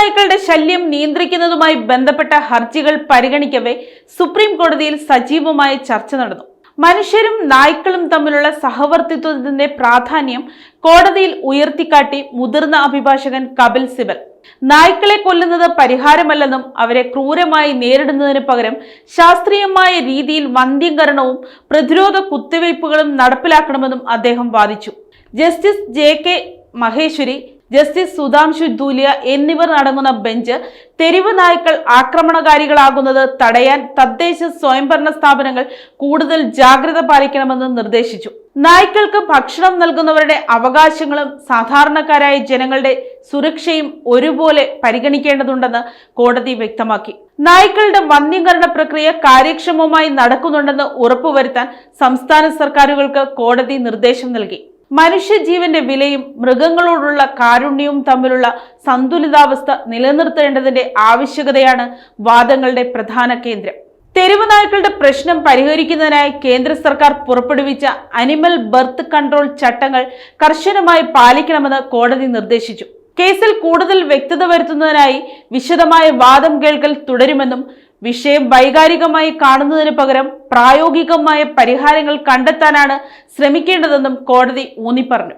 നായ്ക്കളുടെ ശല്യം നിയന്ത്രിക്കുന്നതുമായി ബന്ധപ്പെട്ട ഹർജികൾ പരിഗണിക്കവേ സുപ്രീം കോടതിയിൽ സജീവമായ ചർച്ച നടന്നു. മനുഷ്യരും നായ്ക്കളും തമ്മിലുള്ള സഹവർത്തിത്വത്തിന്റെ പ്രാധാന്യം കോടതിയിൽ ഉയർത്തിക്കാട്ടി മുതിർന്ന അഭിഭാഷകൻ കപിൽ സിബൽ നായ്ക്കളെ കൊല്ലുന്നത് പരിഹാരമല്ലെന്നും അവരെ ക്രൂരമായി നേരിടുന്നതിന് പകരം ശാസ്ത്രീയമായ രീതിയിൽ വന്ധ്യംകരണവും പ്രതിരോധ കുത്തിവയ്പ്പുകളും നടപ്പിലാക്കണമെന്നും അദ്ദേഹം വാദിച്ചു. Justice JK Maheshwari, justice Sudhanshu Dhulia എന്നിവർ അടങ്ങുന്ന ബെഞ്ച് തെരുവ് നായ്ക്കൾ ആക്രമണകാരികളാകുന്നത് തടയാൻ തദ്ദേശ സ്വയംഭരണ സ്ഥാപനങ്ങൾ കൂടുതൽ ജാഗ്രത പാലിക്കണമെന്ന് നിർദ്ദേശിച്ചു. നായ്ക്കൾക്ക് ഭക്ഷണം നൽകുന്നവരുടെ അവകാശങ്ങളും സാധാരണക്കാരായ ജനങ്ങളുടെ സുരക്ഷയും ഒരുപോലെ പരിഗണിക്കേണ്ടതുണ്ടെന്ന് കോടതി വ്യക്തമാക്കി. നായ്ക്കളുടെ വന്ധ്യംകരണ പ്രക്രിയ കാര്യക്ഷമമായി നടക്കുന്നുണ്ടെന്ന് ഉറപ്പുവരുത്താൻ സംസ്ഥാന സർക്കാരുകൾക്ക് കോടതി നിർദ്ദേശം നൽകി. മനുഷ്യജീവന്റെ വിലയും മൃഗങ്ങളോടുള്ള കാരുണ്യവും തമ്മിലുള്ള സന്തുലിതാവസ്ഥ നിലനിർത്തേണ്ടതിന്റെ ആവശ്യകതയാണ് വാദങ്ങളുടെ പ്രധാന കേന്ദ്രം. തെരുവ് നായ്ക്കളുടെ പ്രശ്നം പരിഹരിക്കുന്നതിനായി കേന്ദ്ര സർക്കാർ പുറപ്പെടുവിച്ച അനിമൽ ബർത്ത് കൺട്രോൾ ചട്ടങ്ങൾ കർശനമായി പാലിക്കണമെന്ന് കോടതി നിർദ്ദേശിച്ചു. കേസിൽ കൂടുതൽ വ്യക്തത വരുത്തുന്നതിനായി വിശദമായ വാദം കേൾക്കൽ തുടരുമെന്നും വിഷയം വൈകാരികമായി കാണുന്നതിന് പകരം പ്രായോഗികമായ പരിഹാരങ്ങൾ കണ്ടെത്താനാണ് ശ്രമിക്കേണ്ടതെന്നും കോടതി ഊന്നിപ്പറഞ്ഞു.